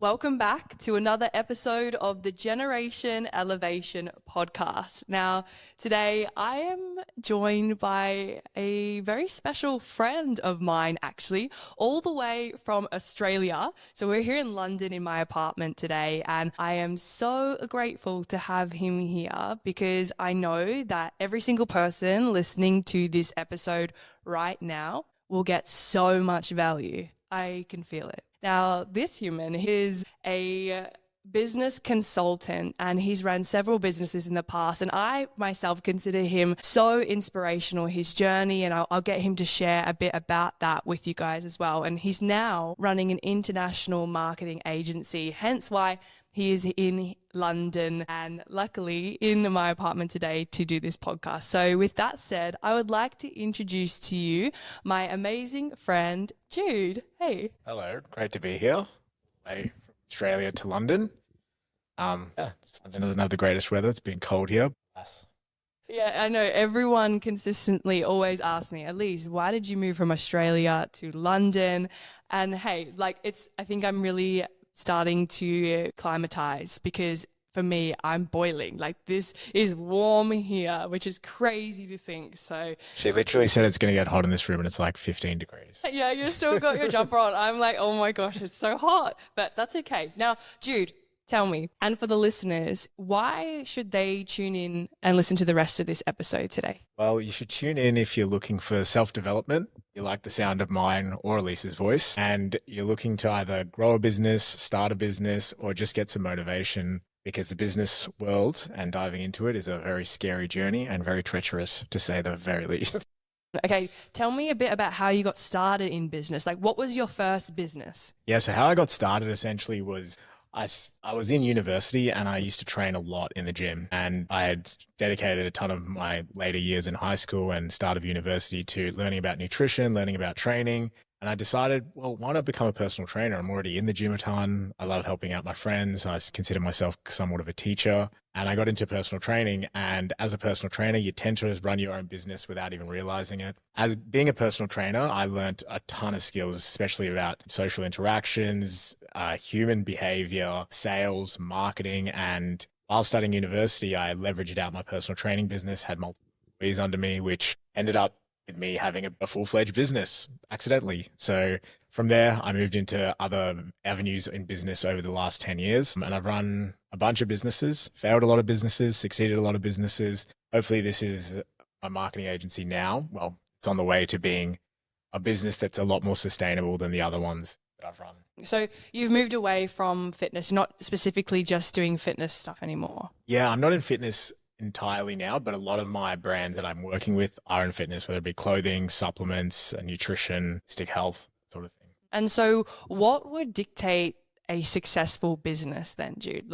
Welcome back to another episode of the Generation Elevation podcast. Now, today I am joined by a very special friend of mine, actually, all the way from Australia. So we're here in London in my apartment today, and I am so grateful to have him here because I know that every single person listening to this episode right now will get so much value. I can feel it. Now, this human is a business consultant and he's run several businesses in the past. And I myself consider him so inspirational, his journey, and I'll get him to share a bit about that with you guys as well. And he's now running an international marketing agency, hence why he is in London and luckily in my apartment today to do this podcast. So with that said, I would like to introduce to you my amazing friend, Jude. Hey. Hello, great to be here. From Australia to London. London doesn't have the greatest weather. It's been cold here. Yeah, I know. Everyone consistently always asks me, Elise, why did you move from Australia to London? And hey, I think I'm really starting to climatize because for me, I'm boiling. This is warm here, which is crazy to think. So she literally said it's going to get hot in this room and it's like 15 degrees. Yeah, you still got your jumper on. I'm like, oh my gosh, it's so hot, but that's okay. Now, Jude, tell me, and for the listeners, why should they tune in and listen to the rest of this episode today? Well, you should tune in if you're looking for self-development, you like the sound of mine or Elise's voice, and you're looking to either grow a business, start a business, or just get some motivation because the business world and diving into it is a very scary journey and very treacherous, to say the very least. Okay, tell me a bit about how you got started in business. What was your first business? Yeah, so how I got started essentially was I was in university and I used to train a lot in the gym, and I had dedicated a ton of my later years in high school and start of university to learning about nutrition, learning about training. And I decided, well, why not become a personal trainer? I'm already in the gym a ton. I love helping out my friends. I consider myself somewhat of a teacher. And I got into personal training. And as a personal trainer, you tend to run your own business without even realizing it. As being a personal trainer, I learned a ton of skills, especially about social interactions, human behavior, sales, marketing. And while studying university, I leveraged out my personal training business, had multiple employees under me, which ended up with me having a full-fledged business accidentally. So from there, I moved into other avenues in business over the last 10 years. And I've run a bunch of businesses, failed a lot of businesses, succeeded a lot of businesses. Hopefully this is my marketing agency now. Well, it's on the way to being a business that's a lot more sustainable than the other ones that I've run. So you've moved away from fitness, not specifically just doing fitness stuff anymore. Yeah, I'm not in fitness entirely now, but a lot of my brands that I'm working with are in fitness, whether it be clothing, supplements, nutrition, holistic health, sort of thing. And so what would dictate a successful business then, Jude?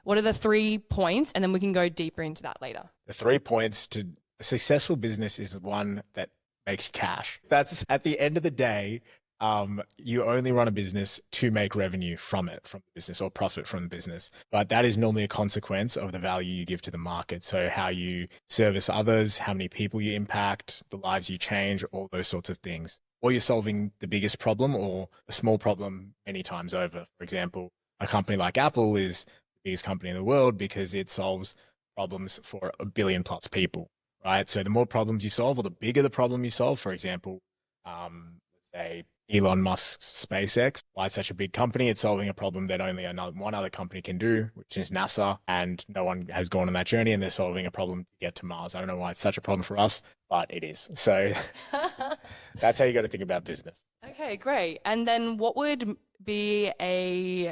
What are the 3 points? And then we can go deeper into that later. The 3 points to a successful business is one that makes cash. That's at the end of the day, you only run a business to make revenue from the business, or profit from the business. But that is normally a consequence of the value you give to the market. So how you service others, how many people you impact, the lives you change, all those sorts of things. Or you're solving the biggest problem or a small problem many times over. For example, a company like Apple is the biggest company in the world because it solves problems for 1 billion plus people, right? So the more problems you solve, or the bigger the problem you solve, for example, let's say Elon Musk's SpaceX, why it's such a big company, it's solving a problem that only one other company can do, which is NASA, and no one has gone on that journey, and they're solving a problem to get to Mars. I don't know why it's such a problem for us, but it is. So that's how you got to think about business. Okay, great. And then what would be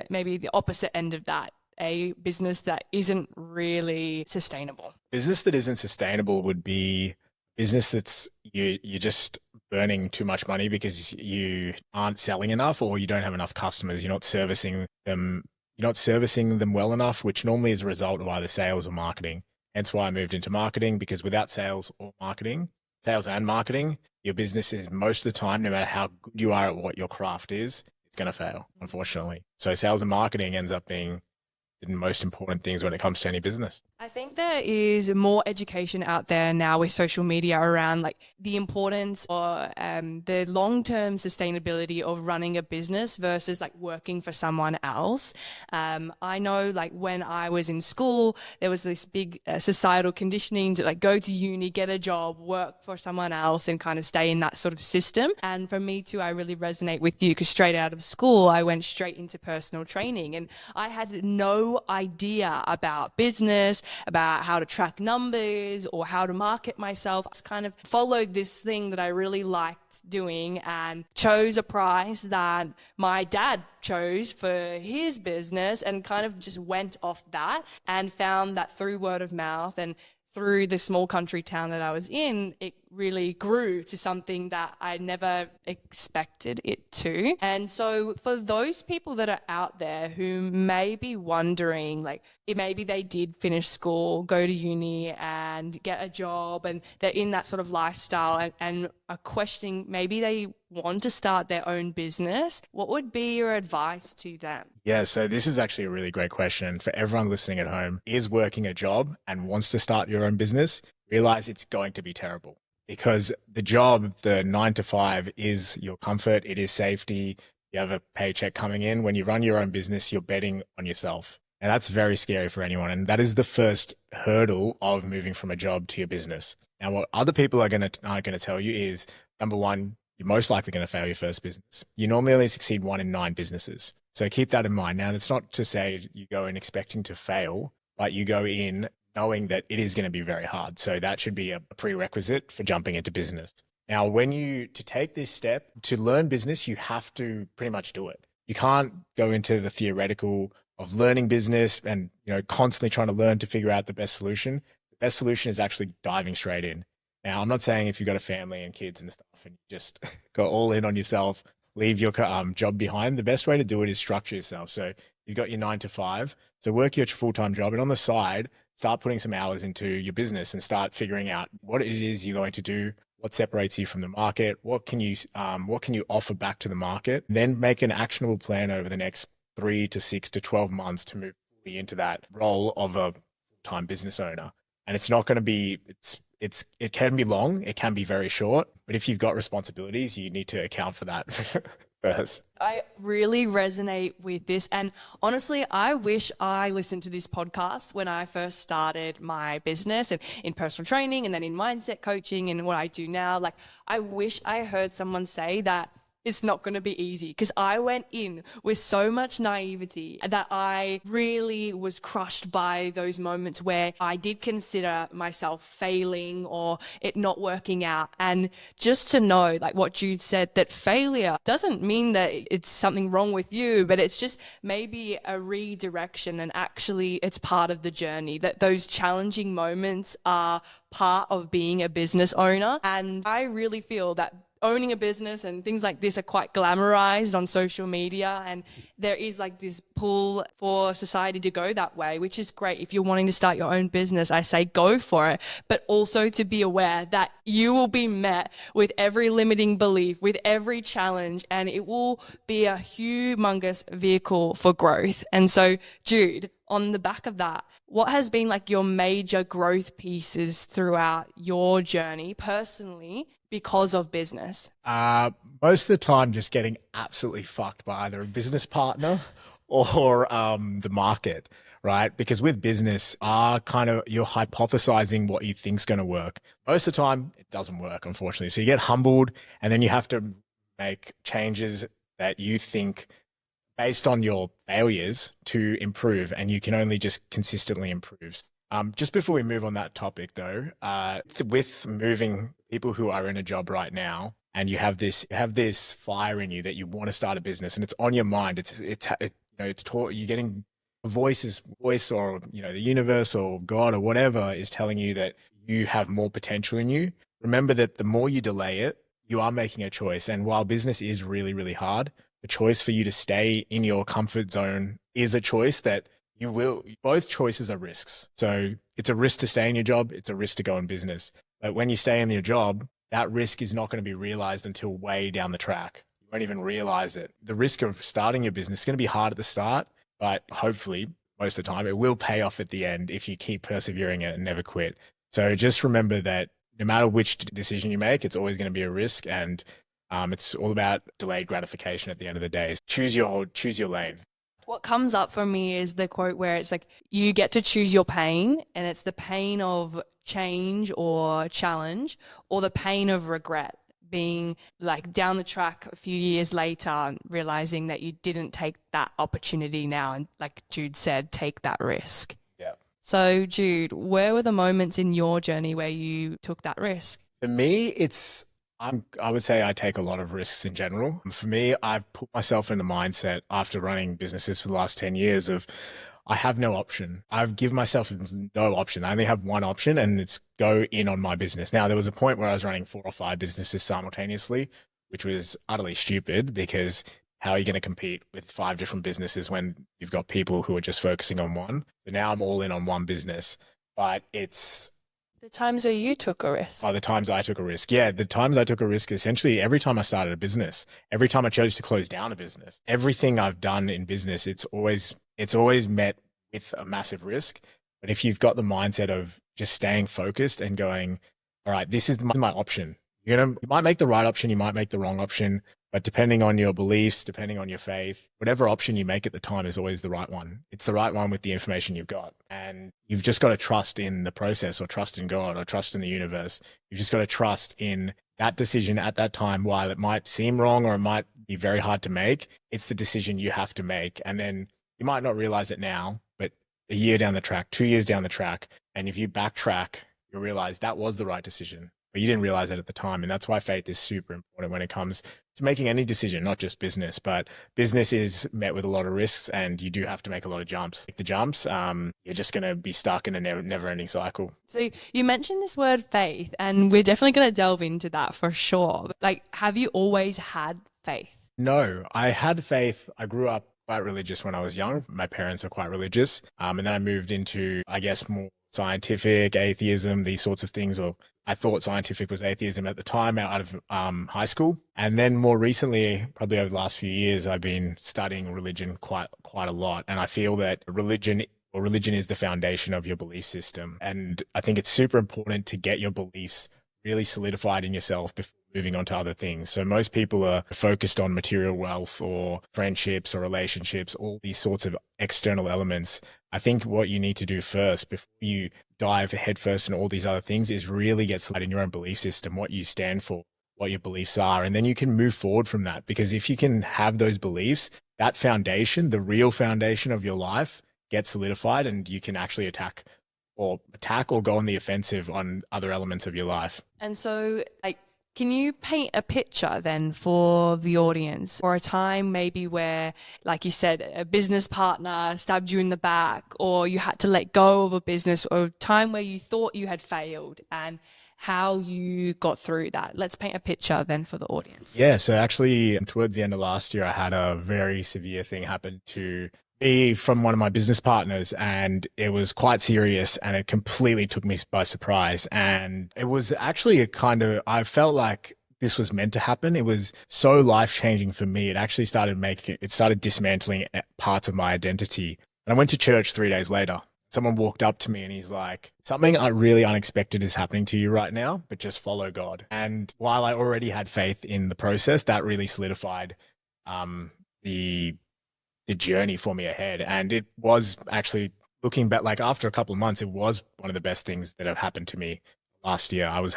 maybe the opposite end of that? A business that isn't really sustainable? Business that isn't sustainable would be business that's you're just burning too much money because you aren't selling enough, or you don't have enough customers. You're not servicing them well enough, which normally is a result of either sales or marketing. Hence why I moved into marketing, because without sales and marketing, your business is most of the time, no matter how good you are at what your craft is, it's going to fail, unfortunately. So sales and marketing ends up being the most important things when it comes to any business. I think there is more education out there now with social media around like the importance or the long-term sustainability of running a business versus like working for someone else. I know like when I was in school, there was this big societal conditioning to like go to uni, get a job, work for someone else and kind of stay in that sort of system. And for me too, I really resonate with you because straight out of school, I went straight into personal training and I had no idea about business, about how to track numbers or how to market myself. I just kind of followed this thing that I really liked doing and chose a price that my dad chose for his business and kind of just went off that and found that through word of mouth and through the small country town that I was in, it really grew to something that I never expected it to. And so for those people that are out there who may be wondering, like, maybe they did finish school, go to uni and get a job and they're in that sort of lifestyle and are questioning, maybe they want to start their own business, what would be your advice to them? Yeah, so this is actually a really great question for everyone listening at home. Is working a job and wants to start your own business, realize it's going to be terrible because the job, the 9 to 5 is your comfort. It is safety. You have a paycheck coming in. When you run your own business, you're betting on yourself. And that's very scary for anyone. And that is the first hurdle of moving from a job to your business. Now, what other people are going to tell you is, number one, you're most likely going to fail your first business. You normally only succeed 1 in 9 businesses. So keep that in mind. Now, that's not to say you go in expecting to fail, but you go in knowing that it is going to be very hard. So that should be a prerequisite for jumping into business. Now, to take this step to learn business, you have to pretty much do it. You can't go into the theoretical of learning business and, constantly trying to learn to figure out the best solution. The best solution is actually diving straight in. Now, I'm not saying if you've got a family and kids and stuff and you just go all in on yourself, leave your job behind. The best way to do it is structure yourself. So you've got your 9 to 5. So work your full-time job and on the side, start putting some hours into your business and start figuring out what it is you're going to do, what separates you from the market, what can you offer back to the market, then make an actionable plan over the next 3 to 6 to 12 months to move fully into that role of a full-time business owner. And it's not going to be, it can be long, it can be very short, but if you've got responsibilities, you need to account for that first. I really resonate with this. And honestly, I wish I listened to this podcast when I first started my business and in personal training and then in mindset coaching and what I do now. Like, I wish I heard someone say that it's not going to be easy because I went in with so much naivety that I really was crushed by those moments where I did consider myself failing or it not working out. And just to know, like what Jude said, that failure doesn't mean that it's something wrong with you, but it's just maybe a redirection and actually it's part of the journey, that those challenging moments are part of being a business owner. And I really feel that owning a business and things like this are quite glamorized on social media, and there is like this pull for society to go that way, which is great. If you're wanting to start your own business, I say go for it, but also to be aware that you will be met with every limiting belief, with every challenge, and it will be a humongous vehicle for growth. And so, Jude, on the back of that, what has been like your major growth pieces throughout your journey personally because of business? Most of the time just getting absolutely fucked by either a business partner or the market, right? Because with business, you're hypothesizing what you think's going to work. Most of the time, it doesn't work, unfortunately. So you get humbled and then you have to make changes that you think based on your failures to improve, and you can only just consistently improve. Just before we move on that topic though, with moving people who are in a job right now and you have this fire in you that you want to start a business and it's on your mind, you're getting a voice or, the universe or God or whatever is telling you that you have more potential in you. Remember that the more you delay it, you are making a choice. And while business is really, really hard, the choice for you to stay in your comfort zone is a choice that both choices are risks. So it's a risk to stay in your job. It's a risk to go in business. But when you stay in your job, that risk is not going to be realized until way down the track. You won't even realize it. The risk of starting your business is going to be hard at the start, but hopefully most of the time. It will pay off at the end if you keep persevering it and never quit. So just remember that no matter which decision you make, it's always going to be a risk, and it's all about delayed gratification at the end of the day. Choose your lane. What comes up for me is the quote where it's like, you get to choose your pain, and it's the pain of change or challenge, or the pain of regret, being like down the track a few years later, realizing that you didn't take that opportunity now. And like Jude said, take that risk. Yeah. So Jude, where were the moments in your journey where you took that risk? For me, I would say I take a lot of risks in general. For me, I've put myself in the mindset after running businesses for the last 10 years of I have no option. I've given myself no option. I only have one option, and it's go in on my business. Now, there was a point where I was running 4 or 5 businesses simultaneously, which was utterly stupid, because how are you going to compete with 5 different businesses when you've got people who are just focusing on one? So now I'm all in on one business, but it's The times where you took a risk. the times I took a risk. Yeah, the times I took a risk, essentially every time I started a business, every time I chose to close down a business, everything I've done in business, it's always met with a massive risk. But if you've got the mindset of just staying focused and going, all right, this is my option. You might make the right option, you might make the wrong option, but depending on your beliefs, depending on your faith, whatever option you make at the time is always the right one. It's the right one with the information you've got. And you've just got to trust in the process, or trust in God, or trust in the universe. You've just got to trust in that decision at that time. While it might seem wrong or it might be very hard to make, it's the decision you have to make. And then you might not realize it now, but a year down the track, 2 years down the track, and if you backtrack, you'll realize that was the right decision, but you didn't realize it at the time. And that's why faith is super important when it comes to making any decision, not just business. But business is met with a lot of risks, and you do have to make a lot of jumps. Like the jumps, you're just going to be stuck in a never-ending cycle. So you mentioned this word faith, and we're definitely going to delve into that for sure. Like, have you always had faith? No, I had faith. I grew up quite religious when I was young. My parents are quite religious. And then I moved into, I guess, more scientific, atheism, these sorts of things. Or I thought scientific was atheism at the time out of high school. And then more recently, probably over the last few years, I've been studying religion quite a lot. And I feel that religion is the foundation of your belief system. And I think it's super important to get your beliefs really solidified in yourself before moving on to other things. So most people are focused on material wealth or friendships or relationships, all these sorts of external elements. I think what you need to do first before you dive headfirst in all these other things is really get solidified in your own belief system, what you stand for, what your beliefs are, and then you can move forward from that. Because if you can have those beliefs, that foundation, the real foundation of your life, gets solidified, and you can actually attack or go on the offensive on other elements of your life. And so, like, can you paint a picture then for the audience, or a time maybe where, like you said, a business partner stabbed you in the back, or you had to let go of a business, or a time where you thought you had failed, and how you got through that? Let's paint a picture then for the audience. Yeah, so actually towards the end of last year, I had a very severe thing happen to me from one of my business partners, and it was quite serious, and it completely took me by surprise. And it was actually I felt like this was meant to happen. It was so life-changing for me. It actually started dismantling parts of my identity. And I went to church 3 days later. Someone walked up to me and he's like, something really unexpected is happening to you right now, but just follow God. And while I already had faith in the process, that really solidified the journey for me ahead. And it was actually, looking back, like after a couple of months, it was one of the best things that have happened to me last year. I was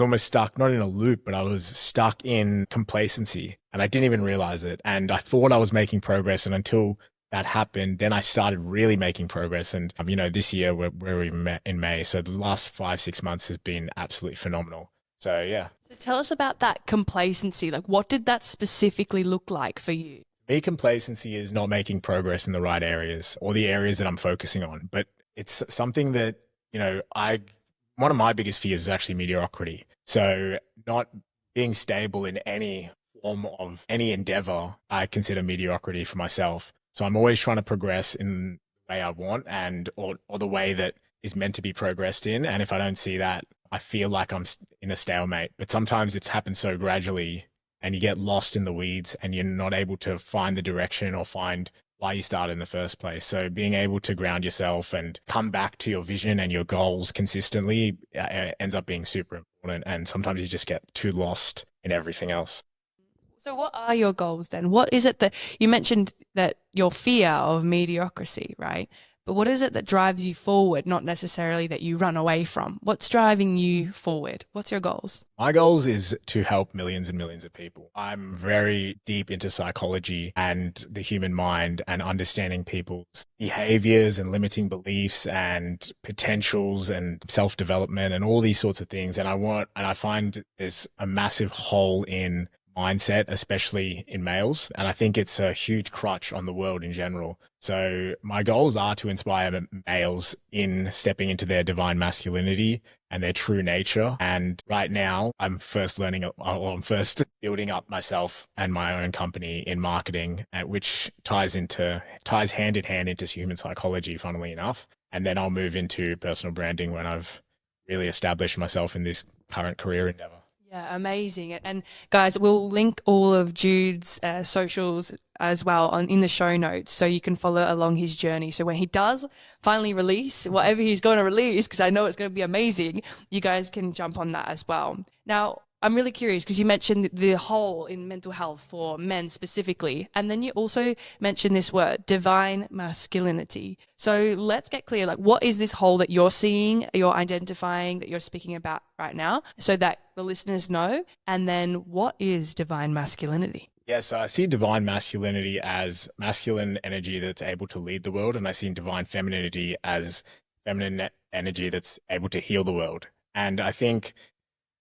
almost stuck, not in a loop, but I was stuck in complacency, and I didn't even realize it. And I thought I was making progress. And until that happened, then I started really making progress. And, this year where we met in May. So the last 5-6 months has been absolutely phenomenal. So, yeah. So tell us about that complacency. Like, what did that specifically look like for you? Me, complacency is not making progress in the right areas or the areas that I'm focusing on. But it's something that, one of my biggest fears is actually mediocrity. So not being stable in any form of any endeavor, I consider mediocrity for myself. So I'm always trying to progress in the way I want or the way that is meant to be progressed in. And if I don't see that, I feel like I'm in a stalemate. But sometimes it's happened so gradually, and you get lost in the weeds, and you're not able to find the direction or find why you started in the first place. So being able to ground yourself and come back to your vision and your goals consistently ends up being super important. And sometimes you just get too lost in everything else. So what are your goals then? What is it that you mentioned, that your fear of mediocrity, right? But what is it that drives you forward, not necessarily that you run away from? What's driving you forward? What's your goals? My goals is to help millions and millions of people. I'm very deep into psychology and the human mind and understanding people's behaviors and limiting beliefs and potentials and self-development and all these sorts of things. And I find there's a massive hole in mindset, especially in males. And I think it's a huge crutch on the world in general. So my goals are to inspire males in stepping into their divine masculinity and their true nature. And right now I'm first building up myself and my own company in marketing, which ties hand in hand into human psychology, funnily enough. And then I'll move into personal branding when I've really established myself in this current career endeavor. Yeah, amazing. And guys, we'll link all of Jude's socials as well in the show notes, so you can follow along his journey. So when he does finally release whatever he's going to release, because I know it's going to be amazing, you guys can jump on that as well. Now, I'm really curious because you mentioned the hole in mental health for men specifically, and then you also mentioned this word, divine masculinity. So let's get clear, like, what is this hole that you're seeing, you're identifying, that you're speaking about right now, so that the listeners know? And then what is divine masculinity? Yeah, so I see divine masculinity as masculine energy that's able to lead the world, and I see divine femininity as feminine energy that's able to heal the world. And I think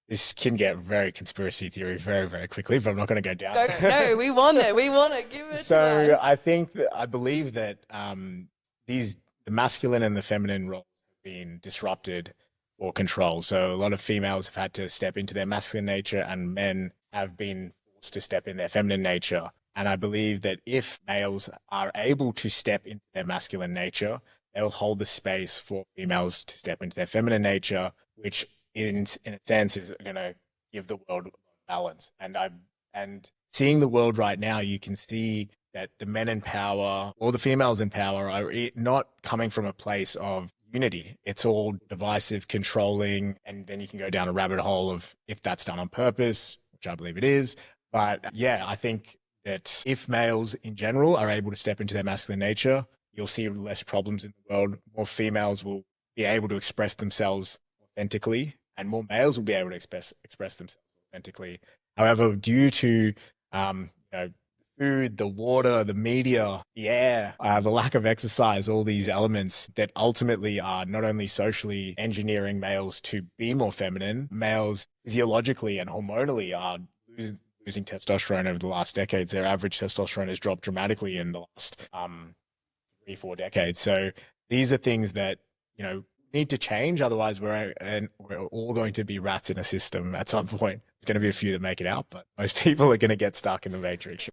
this can get very conspiracy theory very, very quickly, but I'm not going to go down. No, we want it. We want it. Give it so to us. I believe that the masculine and the feminine roles have been disrupted or controlled. So a lot of females have had to step into their masculine nature, and men have been forced to step in their feminine nature. And I believe that if males are able to step into their masculine nature, they'll hold the space for females to step into their feminine nature, which in a sense is going to give the world balance. And seeing the world right now, you can see that the men in power or the females in power are not coming from a place of unity. It's all divisive, controlling, and then you can go down a rabbit hole of if that's done on purpose, which I believe it is. But yeah, I think that if males in general are able to step into their masculine nature, you'll see less problems in the world. More females will be able to express themselves authentically, and more males will be able to express themselves authentically. However, due to food, the water, the media, the air, the lack of exercise, all these elements that ultimately are not only socially engineering males to be more feminine, males physiologically and hormonally are losing testosterone over the last decades. Their average testosterone has dropped dramatically in the last 3-4 decades. So these are things that, need to change. Otherwise, we're all going to be rats in a system at some point. There's going to be a few that make it out, but most people are going to get stuck in the matrix.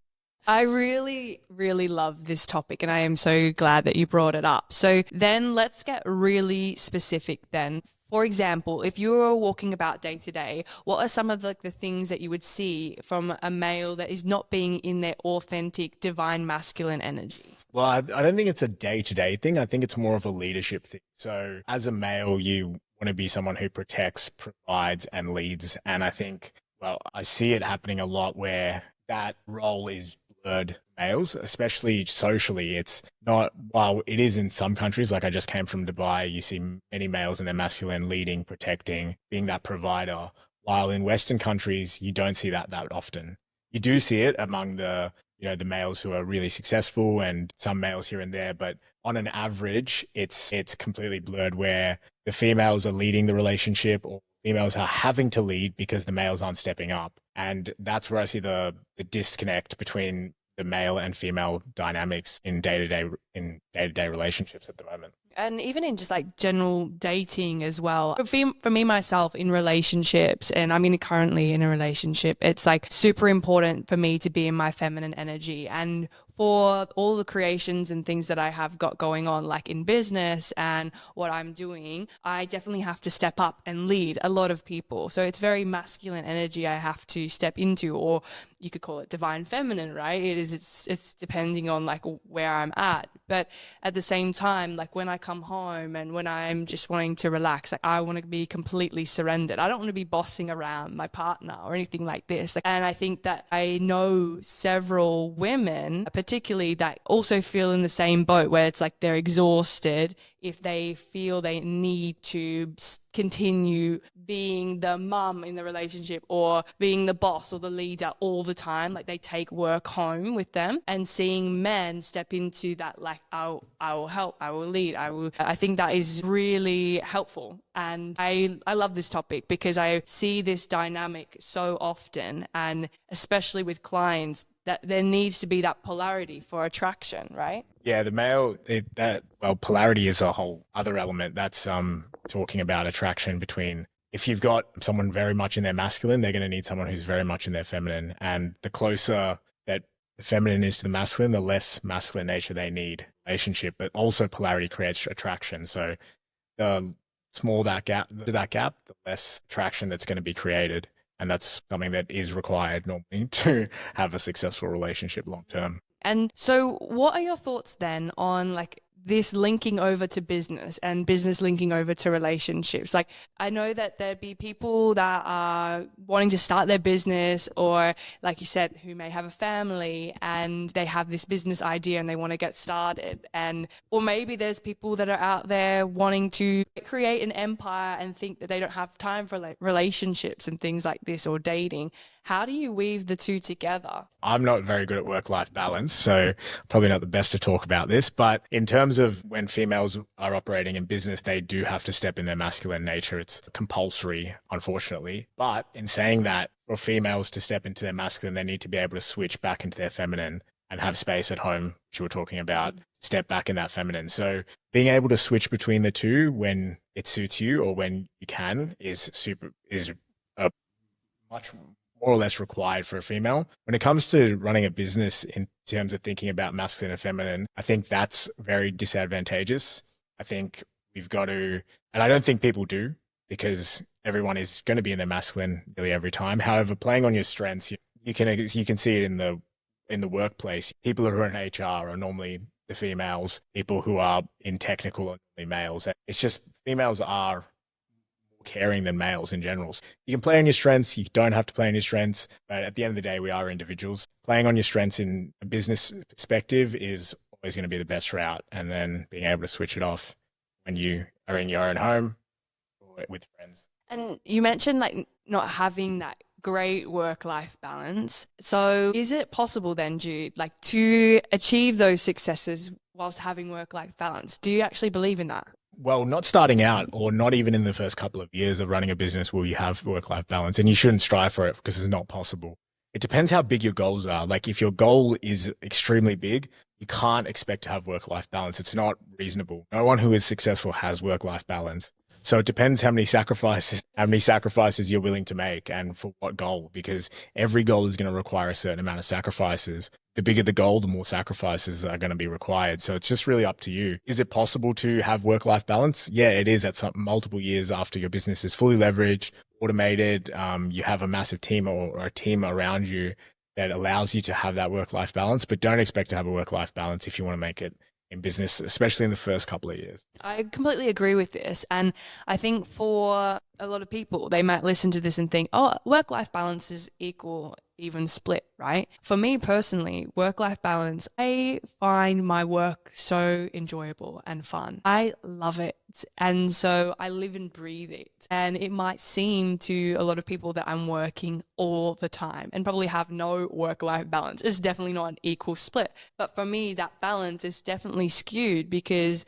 I really, really love this topic, and I am so glad that you brought it up. So then let's get really specific then. For example, if you were walking about day to day, what are some of the things that you would see from a male that is not being in their authentic, divine, masculine energy? Well, I don't think it's a day-to-day thing. I think it's more of a leadership thing. So as a male, you want to be someone who protects, provides, and leads. And I think, I see it happening a lot where that role is blurred males, especially socially. It's not, while it is in some countries, like I just came from Dubai, you see many males in their masculine leading, protecting, being that provider. While in Western countries, you don't see that often. You do see it among the males who are really successful and some males here and there, but on an average, it's completely blurred where the females are leading the relationship or females are having to lead because the males aren't stepping up. And that's where I see the disconnect between the male and female dynamics in day-to-day relationships at the moment. And even in just like general dating as well. For me, myself, in relationships, and I'm currently in a relationship, it's like super important for me to be in my feminine energy. And for all the creations and things that I have got going on, like in business and what I'm doing, I definitely have to step up and lead a lot of people. So it's very masculine energy I have to step into, or you could call it divine feminine, right? It's depending on like where I'm at. But at the same time, like when I come home and when I'm just wanting to relax, like I want to be completely surrendered. I don't want to be bossing around my partner or anything like this. And I think that I know several women, particularly, that also feel in the same boat where it's like they're exhausted if they feel they need to continue being the mum in the relationship or being the boss or the leader all the time. Like they take work home with them, and seeing men step into that, like, I will help, I will lead, I think that is really helpful. And I love this topic because I see this dynamic so often, and especially with clients, that there needs to be that polarity for attraction, right? Yeah, the male, polarity is a whole other element. That's talking about attraction between, if you've got someone very much in their masculine, they're going to need someone who's very much in their feminine. And the closer that the feminine is to the masculine, the less masculine nature they need relationship. But also polarity creates attraction. So the smaller that gap, the less attraction that's going to be created. And that's something that is required normally to have a successful relationship long term. And so what are your thoughts then on like this linking over to business and business linking over to relationships? Like, I know that there'd be people that are wanting to start their business, or like you said, who may have a family and they have this business idea and they want to get started. Or maybe there's people that are out there wanting to create an empire and think that they don't have time for like relationships and things like this, or dating. How do you weave the two together? I'm not very good at work-life balance, so probably not the best to talk about this. But in terms of when females are operating in business, they do have to step in their masculine nature. It's compulsory, unfortunately. But in saying that, for females to step into their masculine, they need to be able to switch back into their feminine and have space at home, which you were talking about, step back in that feminine. So being able to switch between the two when it suits you or when you can is much more or less required for a female. When it comes to running a business in terms of thinking about masculine and feminine, I think that's very disadvantageous. I think we've got to, and I don't think people do, because everyone is going to be in their masculine nearly every time. However, playing on your strengths, you can see it in the workplace. People who are in HR are normally the females. People who are in technical are normally males. It's just females are caring than males in general. You can play on your strengths, you don't have to play on your strengths, but at the end of the day, we are individuals. Playing on your strengths in a business perspective is always going to be the best route, and then being able to switch it off when you are in your own home or with friends. And you mentioned like not having that great work-life balance. So is it possible then, Jude, like to achieve those successes whilst having work-life balance? Do you actually believe in that? Well, not starting out, or not even in the first couple of years of running a business will you have work-life balance, and you shouldn't strive for it because it's not possible. It depends how big your goals are. Like if your goal is extremely big, you can't expect to have work-life balance. It's not reasonable. No one who is successful has work-life balance. So it depends how many sacrifices you're willing to make and for what goal, because every goal is going to require a certain amount of sacrifices. The bigger the goal, the more sacrifices are going to be required. So it's just really up to you. Is it possible to have work-life balance? Yeah, it is at some multiple years after your business is fully leveraged, automated. You have a massive team or a team around you that allows you to have that work-life balance, but don't expect to have a work-life balance if you want to make it in business, especially in the first couple of years. I completely agree with this. And I think for a lot of people, they might listen to this and think, oh, work-life balance is equal, even split, right? For me personally, work-life balance, I find my work so enjoyable and fun. I love it. And so I live and breathe it. And it might seem to a lot of people that I'm working all the time and probably have no work-life balance. It's definitely not an equal split. But for me, that balance is definitely skewed, because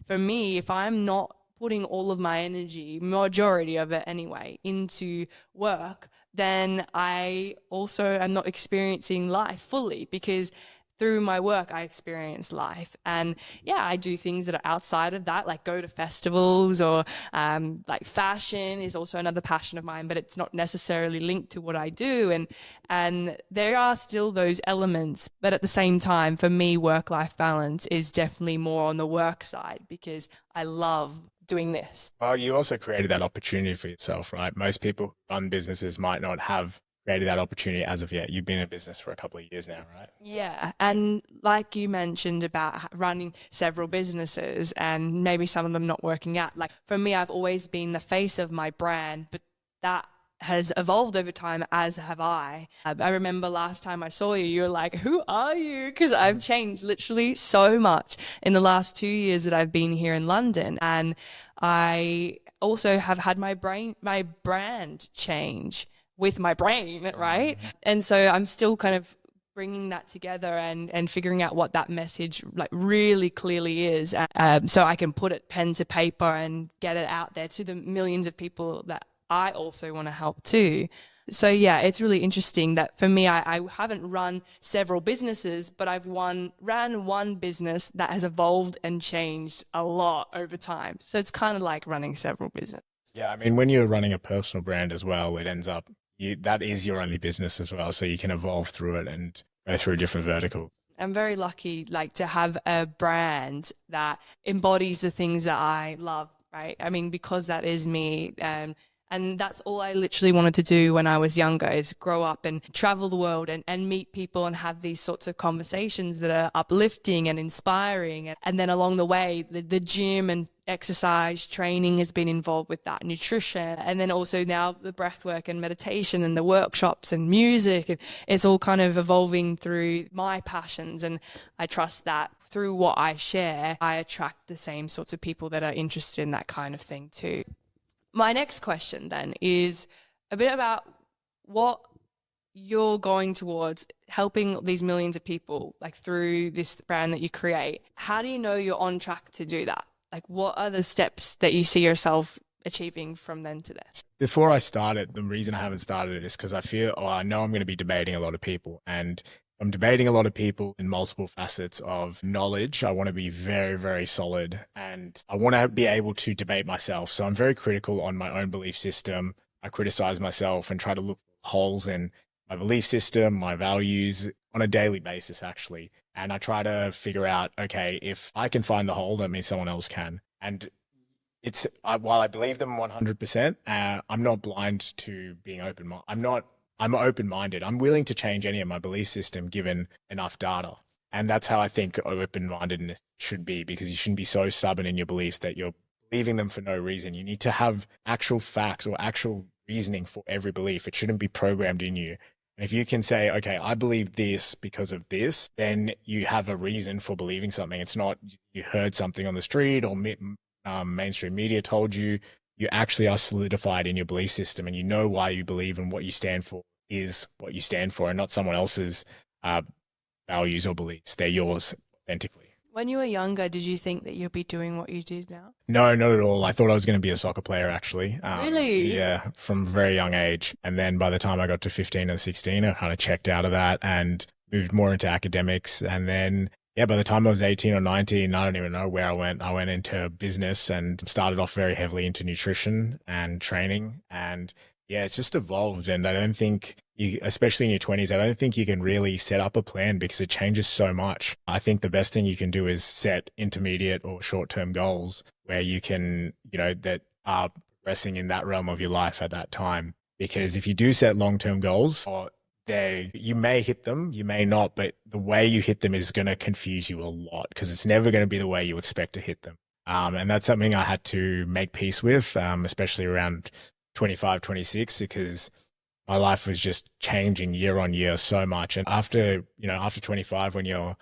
for me, if I'm not putting all of my energy, majority of it anyway, into work, then I also am not experiencing life fully, because through my work, I experience life. And yeah, I do things that are outside of that, like go to festivals, or like fashion is also another passion of mine, but it's not necessarily linked to what I do. And there are still those elements, but at the same time, for me, work-life balance is definitely more on the work side because I love doing this. Well, you also created that opportunity for yourself, right? Most people who run businesses might not have created that opportunity as of yet. You've been in business for a couple of years now, right? Yeah. And like you mentioned about running several businesses and maybe some of them not working out, like for me, I've always been the face of my brand, but that has evolved over time, as have I. I remember last time I saw you, you were like, who are you? Because I've changed literally so much in the last 2 years that I've been here in London. And I also have had my brand change with my brain, right? And so I'm still kind of bringing that together and figuring out what that message like really clearly is, so I can put it pen to paper and get it out there to the millions of people that I also want to help too. So yeah, it's really interesting that for me, I haven't run several businesses, but I've ran one business that has evolved and changed a lot over time. So it's kind of like running several businesses. Yeah, I mean, when you're running a personal brand as well, it ends up that is your only business as well. So you can evolve through it and go through different verticals. I'm very lucky, like, to have a brand that embodies the things that I love, right? I mean, because that is me. And that's all I literally wanted to do when I was younger, is grow up and travel the world and meet people and have these sorts of conversations that are uplifting and inspiring. And then along the way, the gym and exercise training has been involved with that, nutrition, and then also now the breath work and meditation and the workshops and music. And it's all kind of evolving through my passions. And I trust that through what I share, I attract the same sorts of people that are interested in that kind of thing too. My next question then is a bit about what you're going towards, helping these millions of people, like through this brand that you create. How do you know you're on track to do that? Like, what are the steps that you see yourself achieving from then to there? Before I started, the reason I haven't started it is because I know I'm going to be debating a lot of people, and I'm debating a lot of people in multiple facets of knowledge. I want to be very, very solid, and I want to be able to debate myself. So I'm very critical on my own belief system. I criticize myself and try to look for holes in my belief system, my values on a daily basis, actually. And I try to figure out, okay, if I can find the hole, that means someone else can. And while I believe them 100%, I'm not blind to being open-minded. I'm open-minded. I'm willing to change any of my belief system given enough data. And that's how I think open-mindedness should be, because you shouldn't be so stubborn in your beliefs that you're believing them for no reason. You need to have actual facts or actual reasoning for every belief. It shouldn't be programmed in you. And if you can say, okay, I believe this because of this, then you have a reason for believing something. It's not you heard something on the street or mainstream media told you. You actually are solidified in your belief system, and you know why you believe, and what you stand for is what you stand for, and not someone else's values or beliefs. They're yours authentically. When you were younger, did you think that you'd be doing what you did now? No, not at all. I thought I was going to be a soccer player, actually. Really? Yeah, from a very young age. And then by the time I got to 15 and 16, I kind of checked out of that and moved more into academics. And then, yeah, by the time I was 18 or 19, I don't even know where I went. I went into business and started off very heavily into nutrition and training. And yeah, it's just evolved. And I don't think especially in your 20s, I don't think you can really set up a plan because it changes so much. I think the best thing you can do is set intermediate or short-term goals where you can, that are progressing in that realm of your life at that time. Because if you do set long-term goals, you may hit them, you may not, but the way you hit them is going to confuse you a lot because it's never going to be the way you expect to hit them. And that's something I had to make peace with, especially around 25, 26, because my life was just changing year on year so much. And after 25, when your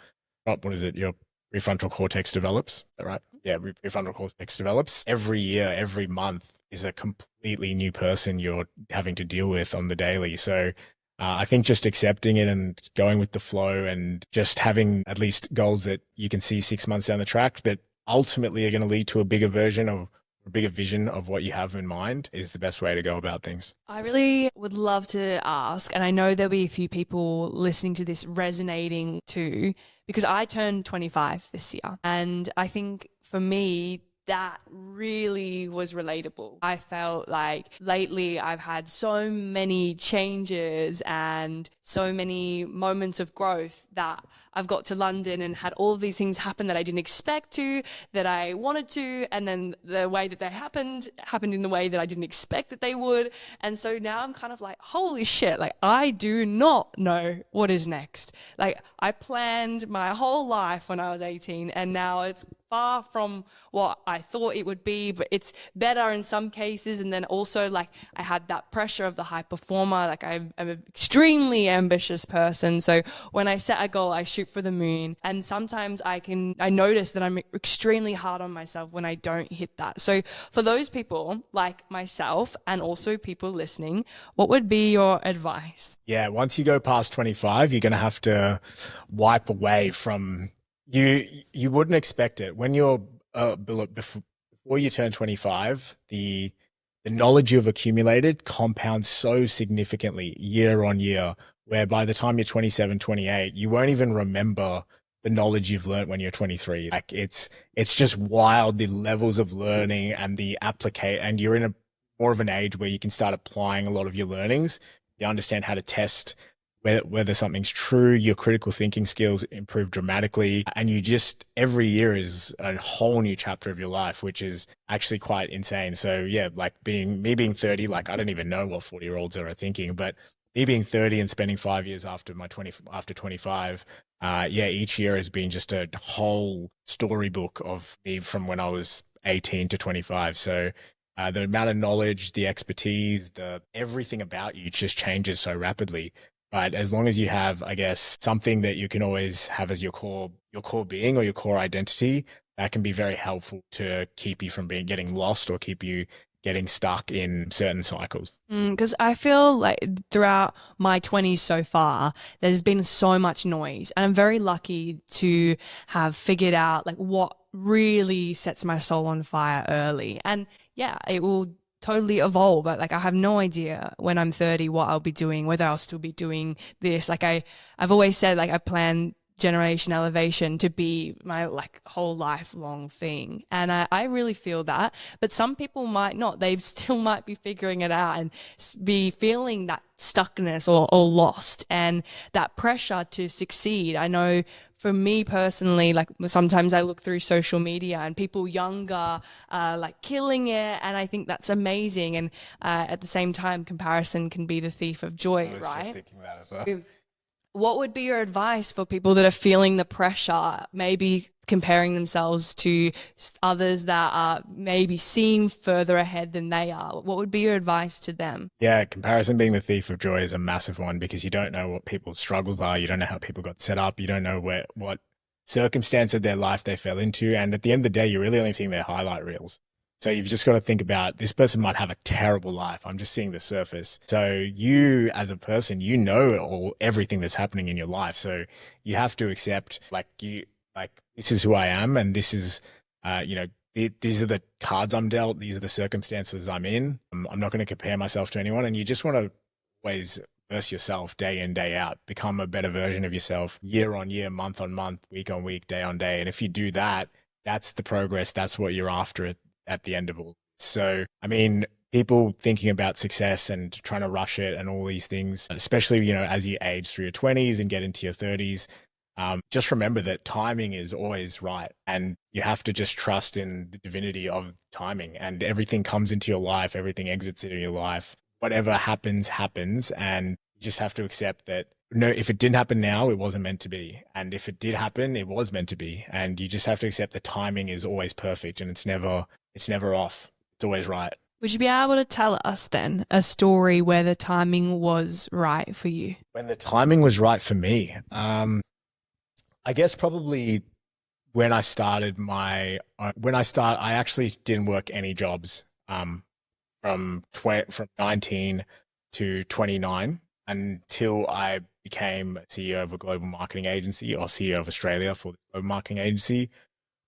prefrontal cortex develops, right? Yeah, prefrontal cortex develops. Every year, every month is a completely new person you're having to deal with on the daily. So I think just accepting it and going with the flow and just having at least goals that you can see 6 months down the track that ultimately are going to lead to a bigger version of a bigger vision of what you have in mind is the best way to go about things. I really would love to ask, and I know there'll be a few people listening to this resonating too, because I turned 25 this year. And I think for me, that really was relatable. I felt like lately I've had so many changes and so many moments of growth that I've got to London and had all of these things happen that I didn't expect to, that I wanted to, and then the way that they happened in the way that I didn't expect that they would. And so now I'm kind of like, holy shit, like I do not know what is next. Like I planned my whole life when I was 18 and now it's far from what I thought it would be, but it's better in some cases. And then also like I had that pressure of the high performer. Like I'm an extremely ambitious person. So when I set a goal, I shoot for the moon. And sometimes I notice that I'm extremely hard on myself when I don't hit that. So for those people like myself and also people listening, what would be your advice? Yeah, once you go past 25, you're going to have to wipe away from you wouldn't expect it when you're before you turn 25. The knowledge you've accumulated compounds so significantly year on year, where by the time you're 27, 28, you won't even remember the knowledge you've learned when you're 23. Like it's just wild, the levels of learning and the application, and you're in a more of an age where you can start applying a lot of your learnings. You understand how to test whether something's true, your critical thinking skills improve dramatically, and you just, every year is a whole new chapter of your life, which is actually quite insane. So yeah, like being 30, like I don't even know what 40-year-olds are thinking, but me being 30 and spending 5 years after 25, each year has been just a whole storybook of me from when I was 18 to 25. So the amount of knowledge, the expertise, everything about you just changes so rapidly. But as long as you have, I guess, something that you can always have as your core being or your core identity, that can be very helpful to keep you from getting lost or keep you getting stuck in certain cycles. Because I feel like throughout my 20s so far, there's been so much noise, and I'm very lucky to have figured out like what really sets my soul on fire early. And yeah, it will totally evolve. Like I have no idea when I'm 30 what I'll be doing, whether I'll still be doing this. Like I've always said, like I plan generation elevation to be my like whole lifelong thing, and I really feel that. But some people might not. They still might be figuring it out and be feeling that stuckness or lost and that pressure to succeed. I know for me personally, like sometimes I look through social media and people younger like killing it, and I think that's amazing. And at the same time, comparison can be the thief of joy, I was right? just thinking that as well. What would be your advice for people that are feeling the pressure, maybe comparing themselves to others that are maybe seem further ahead than they are? What would be your advice to them? Yeah, comparison being the thief of joy is a massive one, because you don't know what people's struggles are. You don't know how people got set up. You don't know what circumstance of their life they fell into. And at the end of the day, you're really only seeing their highlight reels. So you've just got to think about, this person might have a terrible life. I'm just seeing the surface. So you as a person, everything that's happening in your life. So you have to accept this is who I am. And this is, these are the cards I'm dealt. These are the circumstances I'm in. I'm not going to compare myself to anyone. And you just want to always verse yourself day in, day out, become a better version of yourself year on year, month on month, week on week, day on day. And if you do that, that's the progress. That's what you're after at the end of all. So, I mean, people thinking about success and trying to rush it and all these things, especially, as you age through your 20s and get into your 30s, just remember that timing is always right. And you have to just trust in the divinity of timing, and everything comes into your life. Everything exits into your life. Whatever happens, happens. And you just have to accept that, no, if it didn't happen now, it wasn't meant to be. And if it did happen, it was meant to be. And you just have to accept the timing is always perfect, and it's never off. It's always right. Would you be able to tell us then a story where the timing was right for you? When the timing was right for me, I guess probably when I started I actually didn't work any jobs from 19 to 29 until I became CEO of a global marketing agency, or CEO of Australia for the global marketing agency,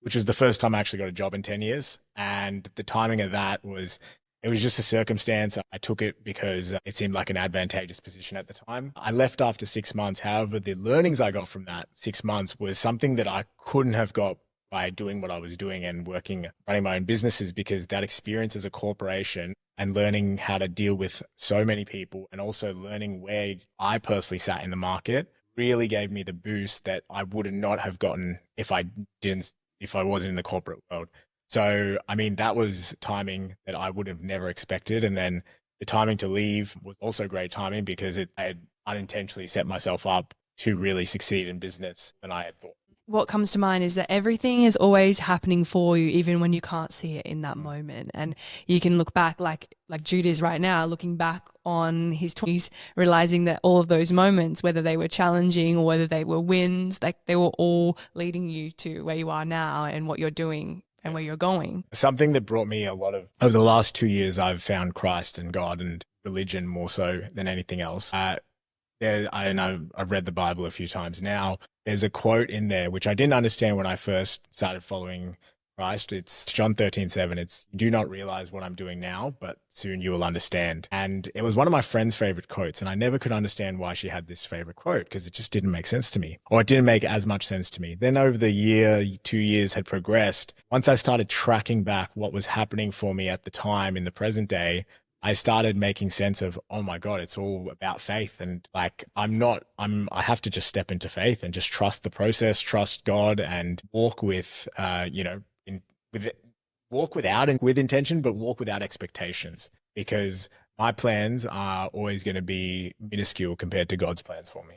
which was the first time I actually got a job in 10 years. And the timing of that it was just a circumstance. I took it because it seemed like an advantageous position at the time. I left after 6 months. However, the learnings I got from that 6 months was something that I couldn't have got by doing what I was doing and running my own businesses, because that experience as a corporation and learning how to deal with so many people and also learning where I personally sat in the market really gave me the boost that I would not have gotten if I wasn't in the corporate world. So, I mean, that was timing that I would have never expected. And then the timing to leave was also great timing, because I had unintentionally set myself up to really succeed in business than I had thought. What comes to mind is that everything is always happening for you, even when you can't see it in that moment. And you can look back like Jude is right now, looking back on his 20s, realizing that all of those moments, whether they were challenging or whether they were wins, like they were all leading you to where you are now and what you're doing and where you're going. Something that brought me over the last 2 years, I've found Christ and God and religion more so than anything else. I know I've read the Bible a few times now. There's a quote in there which I didn't understand when I first started following Christ. It's John 13:7. It's, "You do not realize what I'm doing now, but soon you will understand." And it was one of my friend's favorite quotes. And I never could understand why she had this favorite quote, because it just didn't make sense to me, or it didn't make as much sense to me. Then over the 2 years had progressed. Once I started tracking back what was happening for me at the time in the present day, I started making sense of, oh my God, it's all about faith. And like, I have to just step into faith and just trust the process, trust God, and walk with, walk with intention, but walk without expectations, because my plans are always going to be minuscule compared to God's plans for me.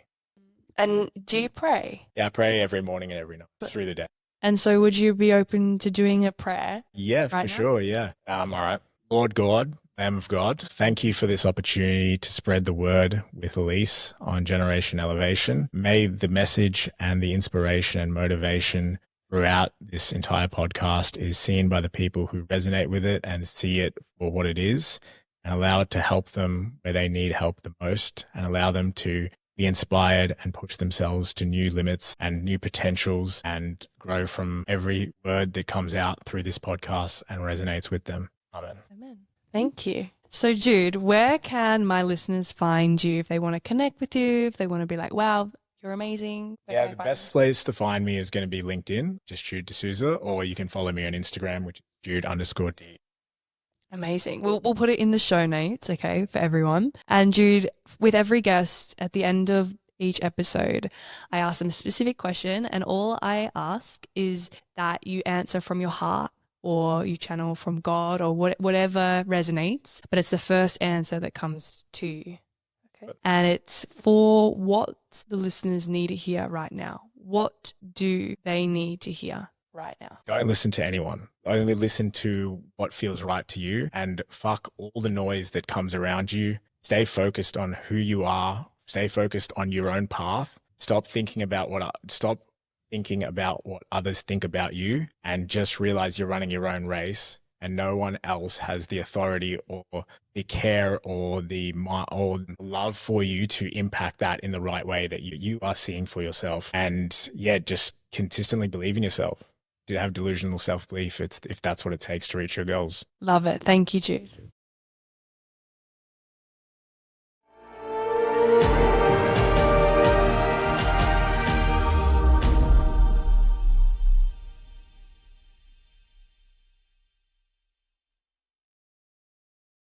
And do you pray? Yeah, I pray every morning and every night through the day. And so would you be open to doing a prayer? Yeah, for sure. Yeah. All right. Lord God, Lamb of God, thank you for this opportunity to spread the word with Elise on Generation Elevation. May the message and the inspiration and motivation throughout this entire podcast is seen by the people who resonate with it and see it for what it is, and allow it to help them where they need help the most, and allow them to be inspired and push themselves to new limits and new potentials, and grow from every word that comes out through this podcast and resonates with them. Amen. Amen. Thank you. So Jude, where can my listeners find you if they want to connect with you, if they want to be like, wow, you're amazing? Yeah, the best place to find me is going to be LinkedIn, just Jude D'Souza, or you can follow me on Instagram, which is Jude_D. Amazing. We'll put it in the show notes, okay, for everyone. And Jude, with every guest at the end of each episode, I ask them a specific question, and all I ask is that you answer from your heart, or you channel from God, or whatever resonates, but it's the first answer that comes to you. Okay. And it's for what the listeners need to hear right now. What do they need to hear right now? Don't listen to anyone. Only listen to what feels right to you, and fuck all the noise that comes around you. Stay focused on who you are. Stay focused on your own path. Stop thinking about what others think about you, and just realize you're running your own race, and no one else has the authority or the care or the love for you to impact that in the right way that you are seeing for yourself. And yeah, just consistently believe in yourself. To have delusional self-belief, if that's what it takes to reach your goals. Love it. Thank you, Jude.